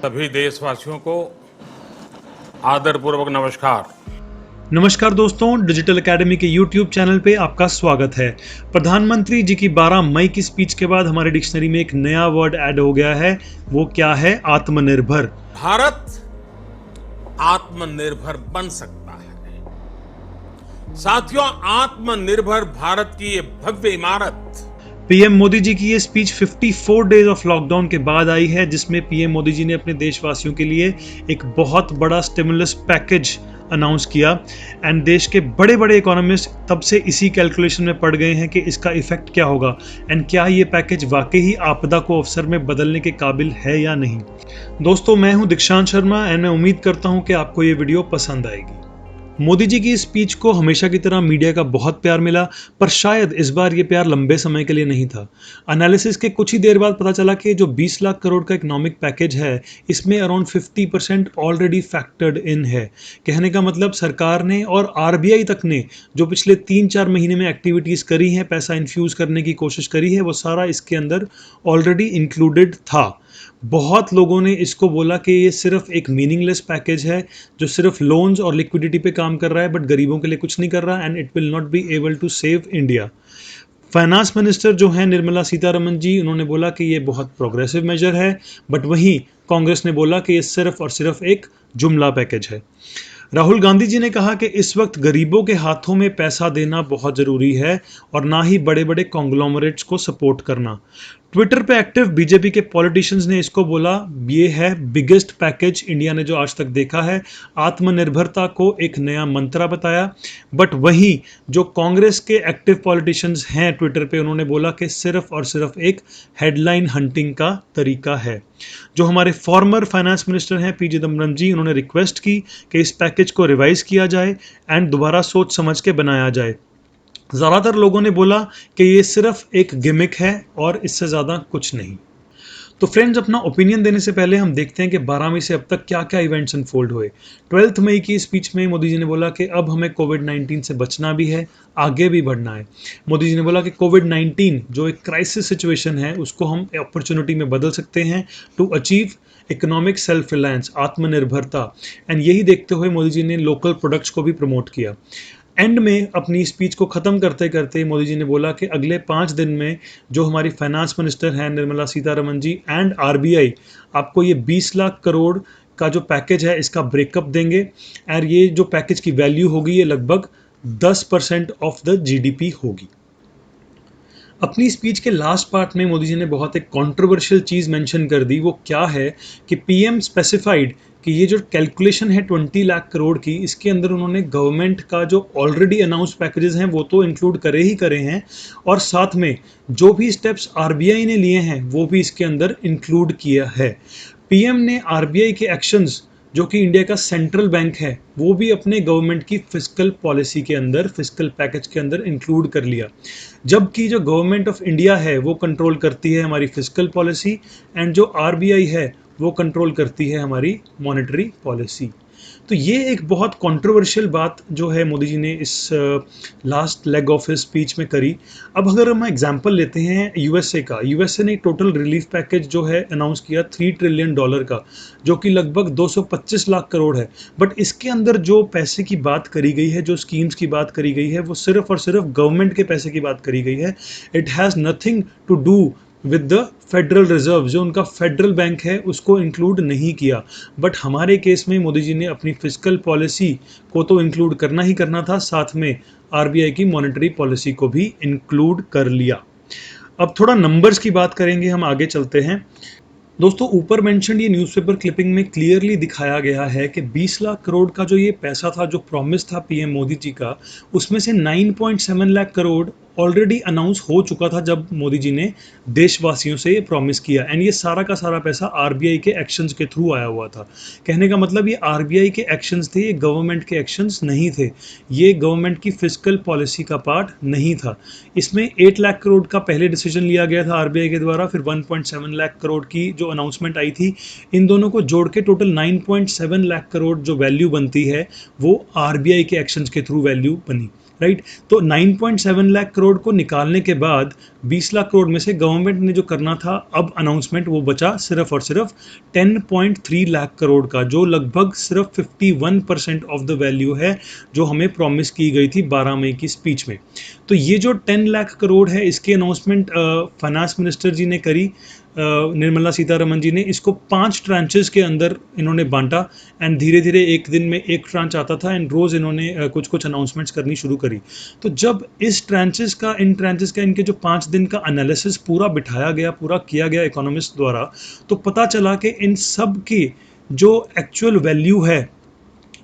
सभी देशवासियों को आदरपूर्वक नमस्कार। नमस्कार दोस्तों, डिजिटल एकेडमी के YouTube चैनल पे आपका स्वागत है। प्रधानमंत्री जी की 12 मई की स्पीच के बाद हमारे डिक्शनरी में एक नया वर्ड ऐड हो गया है। वो क्या है? आत्मनिर्भर। भारत आत्मनिर्भर बन सकता है। साथियों, आत्मनिर्भर भारत की ये भव्य इमारत पीएम मोदी जी की ये स्पीच 54 डेज ऑफ लॉकडाउन के बाद आई है, जिसमें पीएम मोदी जी ने अपने देशवासियों के लिए एक बहुत बड़ा स्टिमुलस पैकेज अनाउंस किया। एंड देश के बड़े बड़े इकोनॉमिस्ट तब से इसी कैलकुलेशन में पड़ गए हैं कि इसका इफेक्ट क्या होगा एंड क्या ये पैकेज वाकई ही आपदा को अवसर में बदलने के काबिल है या नहीं। दोस्तों, मैं हूं दीक्षांत शर्मा एंड मैं उम्मीद करता हूं कि आपको ये वीडियो पसंद आएगी। मोदी जी की स्पीच को हमेशा की तरह मीडिया का बहुत प्यार मिला, पर शायद इस बार ये प्यार लंबे समय के लिए नहीं था। एनालिसिस के कुछ ही देर बाद पता चला कि जो 20 लाख करोड़ का इकोनॉमिक पैकेज है, इसमें अराउंड 50% ऑलरेडी फैक्टर्ड इन है। कहने का मतलब सरकार ने और आरबीआई तक ने जो पिछले 3-4 महीने में एक्टिविटीज करी हैं, पैसा इन्फ्यूज करने की कोशिश करी है, वो सारा इसके अंदर ऑलरेडी इंक्लूडेड था। बहुत लोगों ने इसको बोला कि ये सिर्फ एक मीनिंगलेस पैकेज है जो सिर्फ लोन्स और लिक्विडिटी पे काम कर रहा है, बट गरीबों के लिए कुछ नहीं कर रहा and it will not be able to save India. Finance minister जो हैं निर्मला सीतारमन जी, उन्होंने बोला कि ये बहुत प्रोग्रेसिव मेजर है, बट वहीं कांग्रेस ने बोला कि ये सिर्फ और सिर्फ एक जुमला पैकेज है। राहुल गांधी जी ने कहा कि इस वक्त गरीबों के हाथों में पैसा देना बहुत ज़रूरी है और ना ही बड़े बड़े कॉन्ग्लोमरेट्स को सपोर्ट करना। ट्विटर पे एक्टिव बीजेपी के पॉलिटिशियंस ने इसको बोला, ये है बिगेस्ट पैकेज इंडिया ने जो आज तक देखा है। आत्मनिर्भरता को एक नया मंत्रा बताया। बट वहीं जो कांग्रेस के एक्टिव पॉलिटिशियंस हैं ट्विटर पे, उन्होंने बोला कि सिर्फ और सिर्फ एक हेडलाइन हंटिंग का तरीका है। जो हमारे फॉर्मर फाइनेंस मिनिस्टर हैं पी चिदम्बरम जी, उन्होंने रिक्वेस्ट की कि इस पैकेज को रिवाइज किया जाए एंड दोबारा सोच समझ के बनाया जाए। ज़्यादातर लोगों ने बोला कि ये सिर्फ एक गिमिक है और इससे ज़्यादा कुछ नहीं। तो फ्रेंड्स, अपना ओपिनियन देने से पहले हम देखते हैं कि 12 मई से अब तक क्या क्या इवेंट्स अनफोल्ड हुए। 12 मई की स्पीच में मोदी जी ने बोला कि अब हमें कोविड-19 से बचना भी है, आगे भी बढ़ना है। मोदी जी ने बोला कि कोविड-19 जो एक क्राइसिस सिचुएशन है, उसको हम अपॉर्चुनिटी में बदल सकते हैं to achieve economic self reliance, आत्मनिर्भरता। एंड यही देखते हुए मोदी जी ने लोकल प्रोडक्ट्स को भी प्रमोट किया। एंड में अपनी स्पीच को ख़त्म करते करते मोदी जी ने बोला कि अगले 5 दिन में जो हमारी फाइनेंस मिनिस्टर हैं निर्मला सीतारमन जी एंड आरबीआई आपको ये 20 लाख करोड़ का जो पैकेज है इसका ब्रेकअप देंगे। और ये जो पैकेज की वैल्यू होगी ये लगभग 10% ऑफ द जीडीपी होगी। अपनी स्पीच के लास्ट पार्ट में मोदी जी ने बहुत एक कंट्रोवर्शियल चीज़ मेंशन कर दी। वो क्या है कि पीएम स्पेसिफाइड कि ये जो कैलकुलेशन है 20 लाख करोड़ की, इसके अंदर उन्होंने गवर्नमेंट का जो ऑलरेडी अनाउंस पैकेजेस हैं वो तो इंक्लूड करे ही करे हैं, और साथ में जो भी स्टेप्स आरबीआई ने लिए हैं वो भी इसके अंदर इंक्लूड किया है। पीएम ने आरबीआई के एक्शंस, जो कि इंडिया का सेंट्रल बैंक है, वो भी अपने गवर्नमेंट की फिस्कल पॉलिसी के अंदर, फिस्कल पैकेज के अंदर इंक्लूड कर लिया। जबकि जो गवर्नमेंट ऑफ इंडिया है वो कंट्रोल करती है हमारी फिस्कल पॉलिसी एंड जो आरबीआई है वो कंट्रोल करती है हमारी मॉनेटरी पॉलिसी। तो ये एक बहुत कंट्रोवर्शियल बात जो है मोदी जी ने इस last leg of his speech में करी। अब अगर हम एग्जांपल लेते हैं यूएसए का, यूएसए ने टोटल रिलीफ पैकेज जो है अनाउंस किया $3 ट्रिलियन का, जो कि लगभग 225 लाख करोड़ है। बट इसके अंदर जो पैसे की बात करी गई है, जो स्कीम्स की बात करी गई है, वो सिर्फ और सिर्फ गवर्नमेंट के पैसे की बात करी गई है। It has nothing to do with the Federal Reserve, जो उनका फेडरल बैंक है उसको इंक्लूड नहीं किया। बट हमारे केस में मोदी जी ने अपनी फिस्कल पॉलिसी को तो इंक्लूड करना ही करना था, साथ में आरबीआई की मॉनेटरी पॉलिसी को भी इंक्लूड कर लिया। अब थोड़ा नंबर्स की बात करेंगे, हम आगे चलते हैं। दोस्तों, ऊपर मेंशन ये न्यूज़पेपर क्लिपिंग में क्लियरली दिखाया गया है कि 20 लाख करोड़ का जो ये पैसा था, जो प्रॉमिस था पीएम मोदी जी का, उसमें से 9.7 लाख करोड़ ऑलरेडी अनाउंस हो चुका था जब मोदी जी ने देशवासियों से ये प्रॉमिस किया। एंड ये सारा का सारा पैसा आरबीआई के एक्शंस के थ्रू आया हुआ था। कहने का मतलब ये आरबीआई के एक्शंस थे, ये गवर्नमेंट के एक्शंस नहीं थे, ये गवर्नमेंट की फिस्कल पॉलिसी का पार्ट नहीं था। इसमें 8 लाख करोड़ का पहले डिसीजन लिया गया था आरबीआई के द्वारा, फिर 1.7 लाख करोड़ की जो अनाउंसमेंट आई थी। इन दोनों को जोड़ के टोटल 9.7 लाख करोड़ जो वैल्यू बनती है वो आरबीआई के एक्शंस के थ्रू वैल्यू बनी। राइट। तो 9.7 लाख करोड़ को निकालने के बाद 20 लाख करोड़ में से गवर्नमेंट ने जो करना था अब अनाउंसमेंट, वो बचा सिर्फ और सिर्फ 10.3 लाख करोड़ का, जो लगभग सिर्फ 51% ऑफ द वैल्यू है जो हमें प्रॉमिस की गई थी 12 मई की स्पीच में। तो ये जो 10 लाख करोड़ है, इसकी अनाउंसमेंट फाइनेंस मिनिस्टर जी ने करी, निर्मला सीतारमन जी ने। इसको 5 ट्रांचेस के अंदर इन्होंने बांटा एंड धीरे धीरे एक दिन में एक ट्रांच आता था एंड रोज़ इन्होंने कुछ कुछ अनाउंसमेंट्स करनी शुरू करी। तो जब इन ट्रांचेस का इनके जो 5 दिन का एनालिसिस पूरा बिठाया गया, पूरा किया गया इकोनॉमिस्ट द्वारा, तो पता चला कि इन सब की जो एक्चुअल वैल्यू है,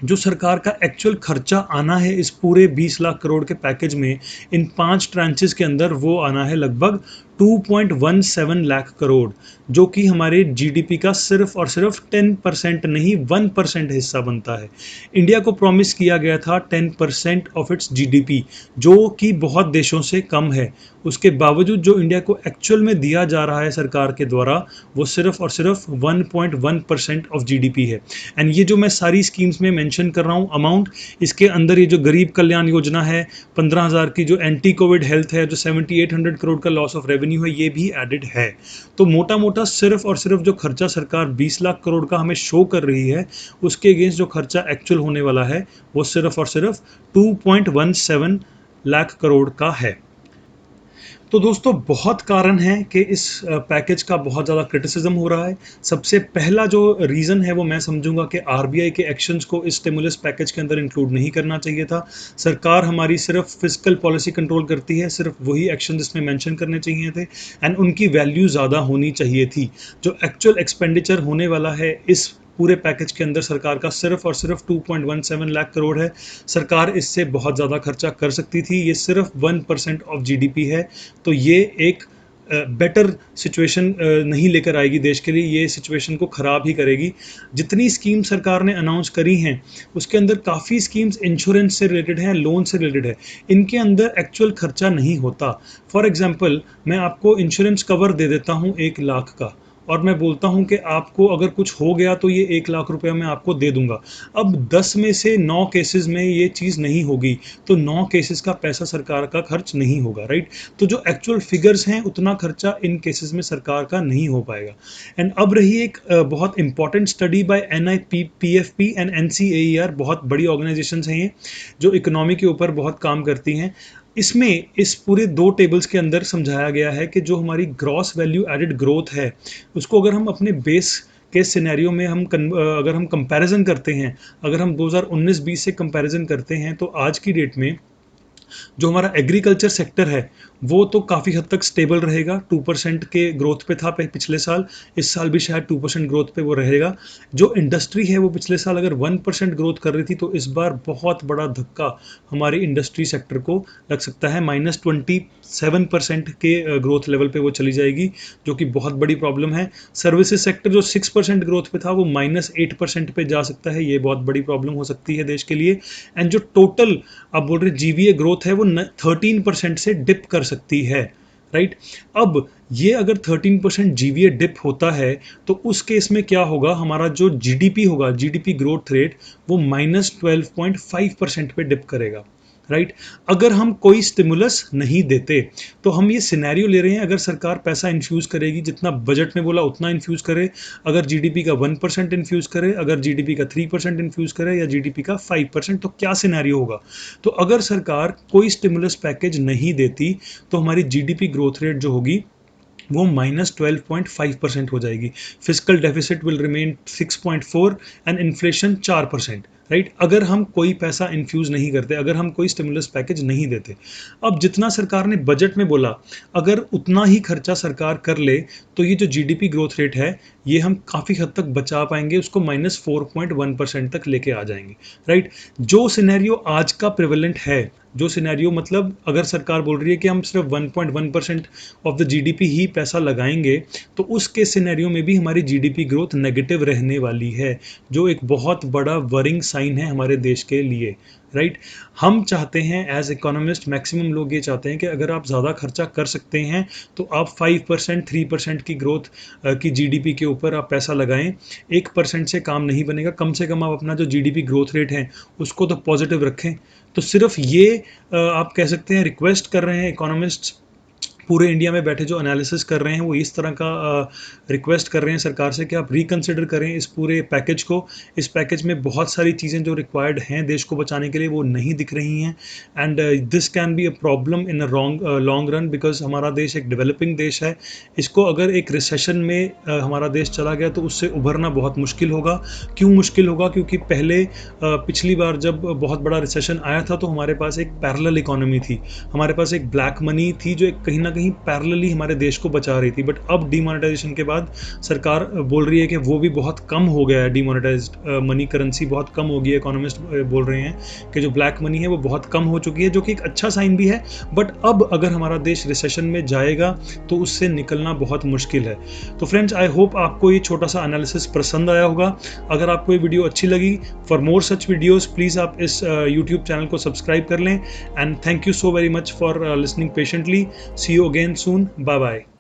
जो सरकार का एक्चुअल खर्चा आना है इस पूरे 20 लाख करोड़ के पैकेज में, इन 5 ट्रांचेस के अंदर वो आना है लगभग 2.17 लाख करोड़, जो कि हमारे जीडीपी का सिर्फ और सिर्फ 10% नहीं 1% हिस्सा बनता है। इंडिया को प्रॉमिस किया गया था 10% ऑफ इट्स जीडीपी, जो कि बहुत देशों से कम है। उसके बावजूद जो इंडिया को एक्चुअल में दिया जा रहा है सरकार के द्वारा, वो सिर्फ और सिर्फ 1.1% ऑफ जीडीपी है। एंड ये जो मैं सारी स्कीम्स में मेंशन कर रहा हूँ अमाउंट, इसके अंदर ये जो गरीब कल्याण योजना है 15,000 की, जो एंटी कोविड हेल्थ है, जो 7800 करोड़ का लॉस ऑफ रेवेन्यू है, ये भी एडेड है। तो मोटा मोटा सिर्फ और सिर्फ जो खर्चा सरकार 20 लाख करोड़ का हमें शो कर रही है, उसके अगेंस्ट जो खर्चा एक्चुअल होने वाला है वो सिर्फ और सिर्फ 2.17 लाख करोड़ का है। तो दोस्तों, बहुत कारण है कि इस पैकेज का बहुत ज़्यादा क्रिटिसिज्म हो रहा है। सबसे पहला जो रीज़न है वो मैं समझूंगा कि आरबीआई के एक्शंस को इस स्टिमुलस पैकेज के अंदर इंक्लूड नहीं करना चाहिए था। सरकार हमारी सिर्फ फिस्कल पॉलिसी कंट्रोल करती है, सिर्फ वही एक्शन इसमें मेंशन करने चाहिए थे एंड उनकी वैल्यू ज़्यादा होनी चाहिए थी। जो एक्चुअल एक्सपेंडिचर होने वाला है इस पूरे पैकेज के अंदर सरकार का सिर्फ और सिर्फ 2.17 लाख करोड़ है। सरकार इससे बहुत ज़्यादा खर्चा कर सकती थी। ये सिर्फ 1% ऑफ जीडीपी है। तो ये एक बेटर सिचुएशन नहीं लेकर आएगी देश के लिए, ये सिचुएशन को ख़राब ही करेगी। जितनी स्कीम सरकार ने अनाउंस करी हैं उसके अंदर काफ़ी स्कीम्स इंश्योरेंस से रिलेटेड हैं, लोन से रिलेटेड है। इनके अंदर एक्चुअल खर्चा नहीं होता। फॉर एग्जांपल, मैं आपको इंश्योरेंस कवर दे देता हूँ 1 लाख का, और मैं बोलता हूं कि आपको अगर कुछ हो गया तो ये 1 लाख रुपया मैं आपको दे दूंगा। अब 10 में से 9 केसेस में ये चीज़ नहीं होगी, तो 9 केसेस का पैसा सरकार का खर्च नहीं होगा, राइट। तो जो एक्चुअल फिगर्स हैं उतना खर्चा इन केसेस में सरकार का नहीं हो पाएगा। एंड अब रही एक बहुत important study bye NIPFP and NCAER, बहुत बड़ी ऑर्गेनाइजेशंस हैं ये, जो इकोनॉमी के ऊपर बहुत काम करती हैं। इसमें इस पूरे 2 टेबल्स के अंदर समझाया गया है कि जो हमारी ग्रॉस वैल्यू एडेड ग्रोथ है, उसको अगर हम अपने बेस के सिनेरियो में अगर हम कंपैरिजन करते हैं, अगर हम 2019-20 से कंपैरिजन करते हैं, तो आज की डेट में जो हमारा एग्रीकल्चर सेक्टर है वो तो काफ़ी हद तक स्टेबल रहेगा। 2% के ग्रोथ पे था पिछले साल, इस साल भी शायद 2% ग्रोथ पे वो रहेगा। जो इंडस्ट्री है वो पिछले साल अगर 1% ग्रोथ कर रही थी, तो इस बार बहुत बड़ा धक्का हमारे इंडस्ट्री सेक्टर को लग सकता है। -27% के ग्रोथ लेवल पे वो चली जाएगी, जो कि बहुत बड़ी प्रॉब्लम है। सर्विसेज सेक्टर जो 6% ग्रोथ पे था, वो -8% पे जा सकता है। ये बहुत बड़ी प्रॉब्लम हो सकती है देश के लिए। एंड जो टोटल आप बोल रहे जीवीए ग्रोथ है, वो 13% से डिप कर सकती है, राइट। अब ये अगर 13% जीवीए डिप होता है, तो उस केस में क्या होगा, हमारा जो जीडीपी होगा, जीडीपी ग्रोथ रेट, वो -12.5% पे डिप करेगा, राइट। अगर हम कोई स्टिमुलस नहीं देते, तो हम ये सिनेरियो ले रहे हैं, अगर सरकार पैसा इन्फ्यूज़ करेगी, जितना बजट में बोला उतना इन्फ्यूज़ करे, अगर जीडीपी का 1% इन्फ्यूज़ करे, अगर जीडीपी का 3% इन्फ्यूज़ करे, या जीडीपी का 5%, तो क्या सिनेरियो होगा। तो अगर सरकार कोई स्टिमुलस पैकेज नहीं देती, तो हमारी जीडीपी ग्रोथ रेट जो होगी वो -12.5% हो जाएगी। Physical deficit will remain 6.4 and inflation 4%, right. अगर हम कोई पैसा इन्फ्यूज़ नहीं करते, अगर हम कोई स्टिमुलस पैकेज नहीं देते। अब जितना सरकार ने बजट में बोला, अगर उतना ही खर्चा सरकार कर ले, तो ये जो जीडीपी ग्रोथ रेट है, ये हम काफ़ी हद तक बचा पाएंगे, उसको -4.1% तक लेके आ जाएंगे, राइट। जो सिनेरियो आज का प्रिवेलेंट है, जो सिनेरियो मतलब अगर सरकार बोल रही है कि हम सिर्फ 1.1% ऑफ द जीडीपी ही पैसा लगाएंगे, तो उसके सिनेरियो में भी हमारी जीडीपी ग्रोथ नेगेटिव रहने वाली है, जो एक बहुत बड़ा वरिंग साइन है हमारे देश के लिए, राइट हम चाहते हैं एज इकोनॉमिस्ट, मैक्सिमम लोग ये चाहते हैं कि अगर आप ज़्यादा खर्चा कर सकते हैं तो आप 5% 3% की ग्रोथ की जीडीपी के ऊपर आप पैसा लगाएं। 1% से काम नहीं बनेगा, कम से कम आप अपना जो जीडीपी ग्रोथ रेट है उसको तो पॉजिटिव रखें। तो सिर्फ ये आप कह सकते हैं रिक्वेस्ट कर रहे हैं इकोनॉमिस्ट पूरे इंडिया में बैठे जो एनालिसिस कर रहे हैं, वो इस तरह का रिक्वेस्ट कर रहे हैं सरकार से कि आप रिकंसिडर करें इस पूरे पैकेज को। इस पैकेज में बहुत सारी चीज़ें जो रिक्वायर्ड हैं देश को बचाने के लिए वो नहीं दिख रही हैं, and this can be a problem in a long run, because हमारा देश एक डेवलपिंग देश है। इसको अगर एक रिसेशन में हमारा देश चला गया तो उससे उभरना बहुत मुश्किल होगा। क्यों मुश्किल होगा? क्योंकि पहले पिछली बार जब बहुत बड़ा रिसेशन आया था तो हमारे पास एक पैरेलल इकोनॉमी थी, हमारे पास एक ब्लैक मनी थी जो एक कहीं ना कहीं पैरेलली हमारे देश को बचा रही थी। बट अब डीमोनेटाइजेशन के बाद सरकार बोल रही है कि वो भी बहुत कम हो गया है, डीमोनेटाइज्ड मनी करेंसी बहुत कम हो गई है। इकोनॉमिस्ट बोल रहे हैं कि जो ब्लैक मनी है वो बहुत कम हो चुकी है, जो कि एक अच्छा साइन भी है। बट अब अगर हमारा देश रिसेशन में जाएगा तो उससे निकलना बहुत मुश्किल है। तो फ्रेंड्स, आई होप आपको ये छोटा सा एनालिसिस पसंद आया होगा। अगर आपको ये वीडियो अच्छी लगी, for more such videos please आप इस यूट्यूब चैनल को सब्सक्राइब कर लें। And thank you so very much for listening patiently. See you again soon. Bye bye.